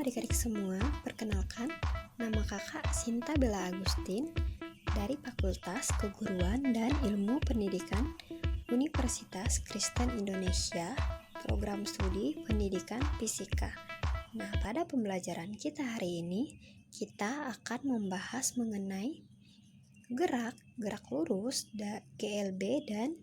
adik-adik semua, perkenalkan, nama kakak Sinta Bella Agustin dari Fakultas Keguruan dan Ilmu Pendidikan Universitas Kristen Indonesia, program studi pendidikan fisika. Nah, pada pembelajaran kita hari ini, kita akan membahas mengenai gerak lurus, GLB dan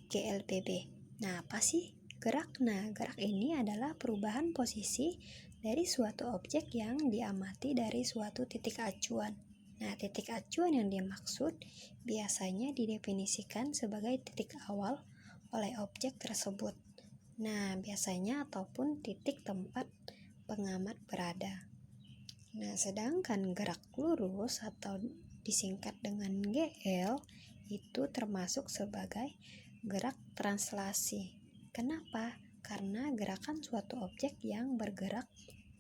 GLPB. Nah, apa sih gerak? Nah, gerak ini adalah perubahan posisi dari suatu objek yang diamati dari suatu titik acuan. Nah, titik acuan yang dimaksud biasanya didefinisikan sebagai titik awal oleh objek tersebut. Nah, biasanya ataupun titik tempat pengamat berada. Nah, sedangkan gerak lurus atau disingkat dengan GL itu termasuk sebagai gerak translasi. Kenapa? Karena gerakan suatu objek yang bergerak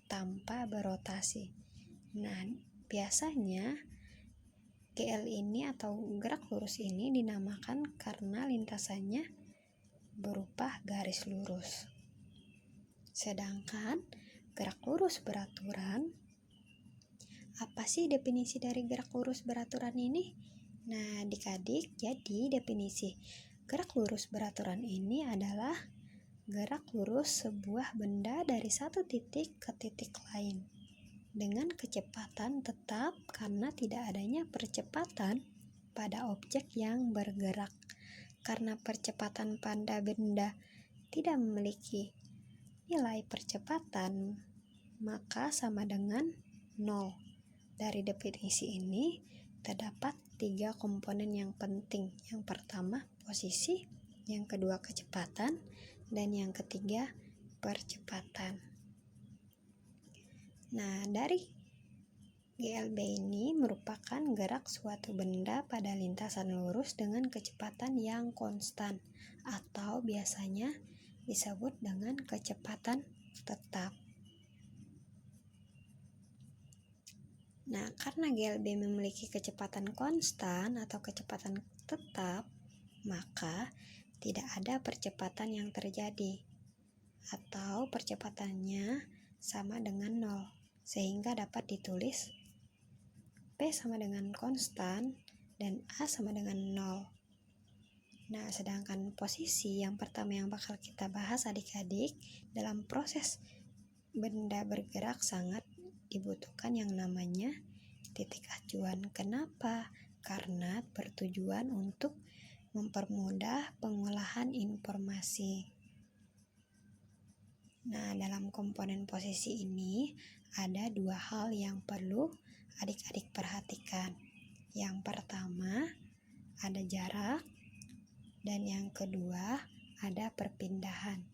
tanpa berotasi. Nah, biasanya GL ini atau gerak lurus ini dinamakan karena lintasannya berupa garis lurus. Sedangkan gerak lurus beraturan, apa sih definisi dari gerak lurus beraturan ini? Nah, adik-adik, jadi definisi gerak lurus beraturan ini adalah gerak lurus sebuah benda dari satu titik ke titik lain dengan kecepatan tetap karena tidak adanya percepatan pada objek yang bergerak. Karena percepatan pada benda tidak memiliki nilai percepatan, maka sama dengan 0. Dari definisi ini terdapat 3 komponen yang penting. Yang pertama posisi, yang kedua kecepatan, dan yang ketiga percepatan. Nah, dari GLB ini merupakan gerak suatu benda pada lintasan lurus dengan kecepatan yang konstan atau biasanya disebut dengan kecepatan tetap. Nah, karena GLB memiliki kecepatan konstan atau kecepatan tetap, maka tidak ada percepatan yang terjadi atau percepatannya sama dengan 0, sehingga dapat ditulis P sama dengan konstan dan A sama dengan 0. Nah, sedangkan posisi yang pertama yang bakal kita bahas adik-adik, dalam proses benda bergerak sangat dibutuhkan yang namanya titik acuan. Kenapa? Karena bertujuan untuk mempermudah pengolahan informasi. Nah, dalam komponen posisi ini ada 2 hal yang perlu adik-adik perhatikan. Yang pertama ada jarak dan yang kedua ada perpindahan.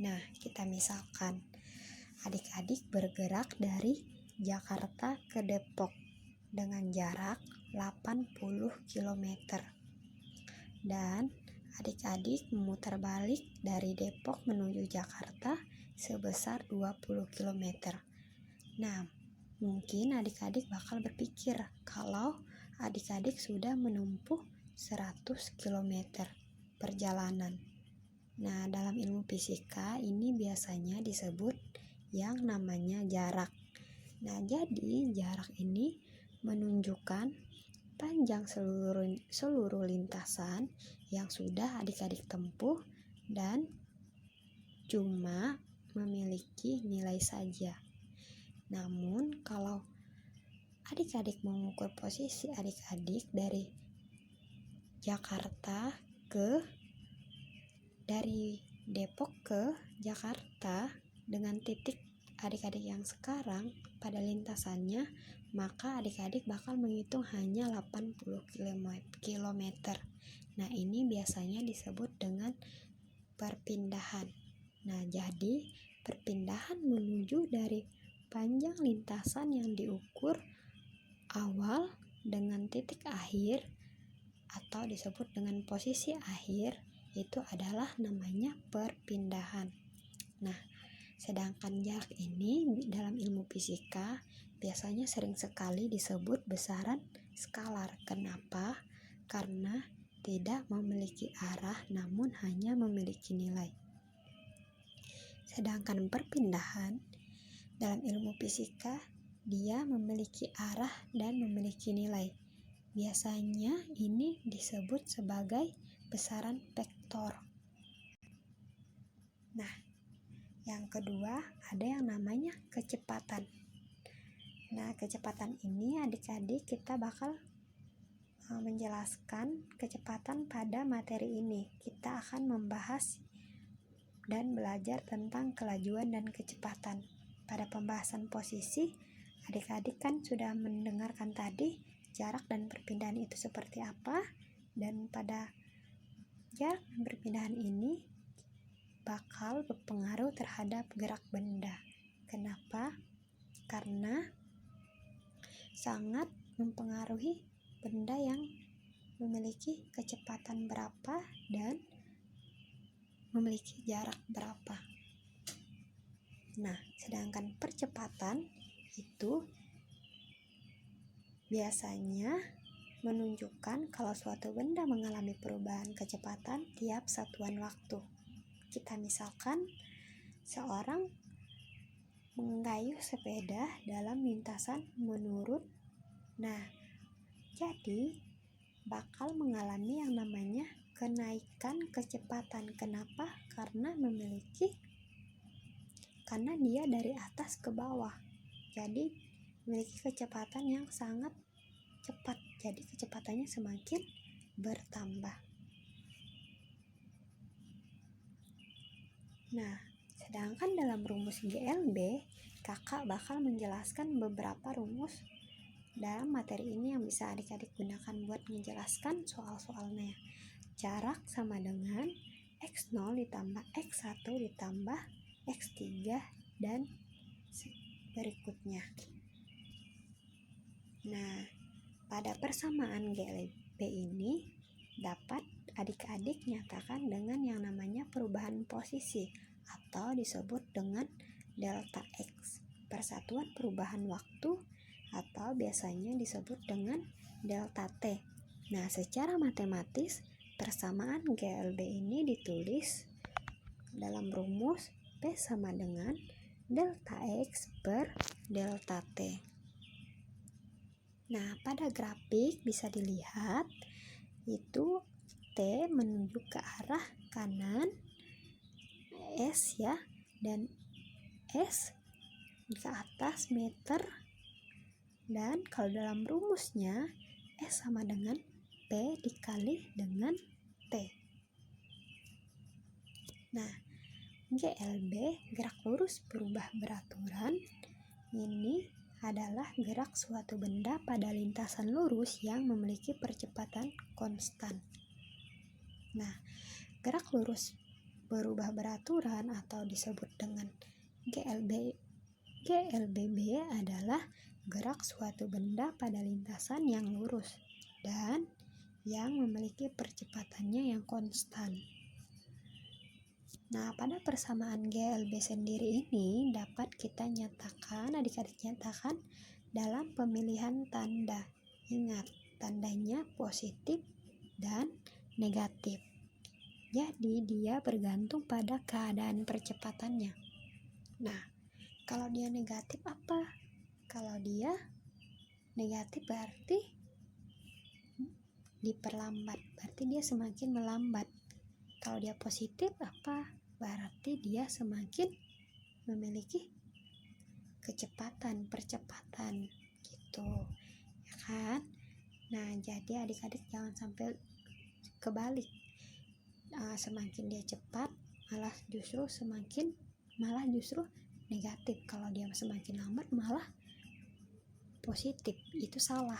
Nah, kita misalkan adik-adik bergerak dari Jakarta ke Depok dengan jarak 80 km. Dan adik-adik memutar balik dari Depok menuju Jakarta sebesar 20 km. Nah, mungkin adik-adik bakal berpikir kalau adik-adik sudah menempuh 100 km perjalanan. Nah, dalam ilmu fisika ini biasanya disebut yang namanya jarak. Nah, jadi jarak ini menunjukkan panjang seluruh lintasan yang sudah adik-adik tempuh dan cuma memiliki nilai saja. Namun kalau adik-adik mengukur posisi adik-adik dari Depok ke Jakarta dengan titik adik-adik yang sekarang pada lintasannya, maka adik-adik bakal menghitung hanya 80 km. Nah, ini biasanya disebut dengan perpindahan. Nah, jadi perpindahan menuju dari panjang lintasan yang diukur awal dengan titik akhir atau disebut dengan posisi akhir, itu adalah namanya perpindahan. Nah, sedangkan jarak ini dalam ilmu fisika biasanya sering sekali disebut besaran skalar. Kenapa? Karena tidak memiliki arah namun hanya memiliki nilai. Sedangkan perpindahan Dalam ilmu fisika, dia memiliki arah dan memiliki nilai. Biasanya ini disebut sebagai besaran vektor. Nah, yang kedua ada yang namanya kecepatan. Nah, kecepatan ini adik-adik kita bakal menjelaskan kecepatan pada materi ini. Kita akan membahas dan belajar tentang kelajuan dan kecepatan. Pada pembahasan posisi, adik-adik kan sudah mendengarkan tadi jarak dan perpindahan itu seperti apa, dan pada jarak dan perpindahan ini bakal berpengaruh terhadap gerak benda. Kenapa? Karena sangat mempengaruhi benda yang memiliki kecepatan berapa dan memiliki jarak berapa. Nah, sedangkan percepatan itu biasanya menunjukkan kalau suatu benda mengalami perubahan kecepatan tiap satuan waktu. Kita misalkan seorang menggayuh sepeda dalam lintasan menurun. Nah, jadi bakal mengalami yang namanya kenaikan kecepatan. Kenapa? Karena dia dari atas ke bawah. Jadi memiliki kecepatan yang sangat cepat. Jadi kecepatannya semakin bertambah. Nah, sedangkan dalam rumus GLB, kakak bakal menjelaskan beberapa rumus dalam materi ini yang bisa adik-adik gunakan buat menjelaskan soal-soalnya. Jarak sama dengan X0 ditambah X1 ditambah X3 dan berikutnya. Nah, pada persamaan GLB ini dapat adik-adik nyatakan dengan yang namanya perubahan posisi atau disebut dengan delta X, persatuan perubahan waktu, atau biasanya disebut dengan delta T. Nah, secara matematis persamaan GLB ini ditulis dalam rumus P sama dengan delta X per delta T. Nah, pada grafik bisa dilihat itu T menuju ke arah kanan, S ya, dan S ke atas meter, dan kalau dalam rumusnya S sama dengan P dikali dengan T. Nah, GLB, gerak lurus berubah beraturan, ini adalah gerak suatu benda pada lintasan lurus yang memiliki percepatan konstan. Nah, gerak lurus berubah beraturan atau disebut dengan GLBB adalah gerak suatu benda pada lintasan yang lurus dan yang memiliki percepatannya yang konstan. Nah, pada persamaan GLB sendiri ini dapat kita nyatakan, adik-adik nyatakan dalam pemilihan tanda. Ingat, tandanya positif dan negatif. Jadi dia bergantung pada keadaan percepatannya. Nah, kalau dia negatif apa? Kalau dia negatif berarti diperlambat, berarti dia semakin melambat. Kalau dia positif apa? Berarti dia semakin memiliki percepatan gitu, ya kan? Nah, jadi adik-adik jangan sampai kebalik. Semakin dia cepat malah justru negatif. Kalau dia semakin lambat malah positif. Itu salah.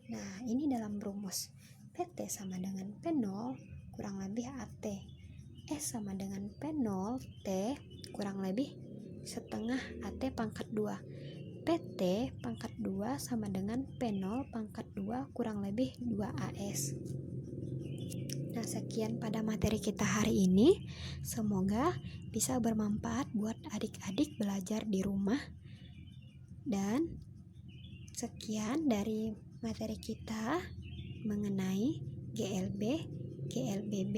Nah, ini dalam rumus PT sama dengan P0 kurang lebih AT. S sama dengan P0 T kurang lebih setengah AT pangkat 2. PT pangkat 2 sama dengan P0 pangkat 2 kurang lebih 2AS. Nah, sekian pada materi kita hari ini. Semoga bisa bermanfaat buat adik-adik belajar di rumah. Dan sekian dari materi kita mengenai GLB, GLBB,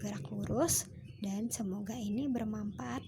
gerak lurus, dan semoga ini bermanfaat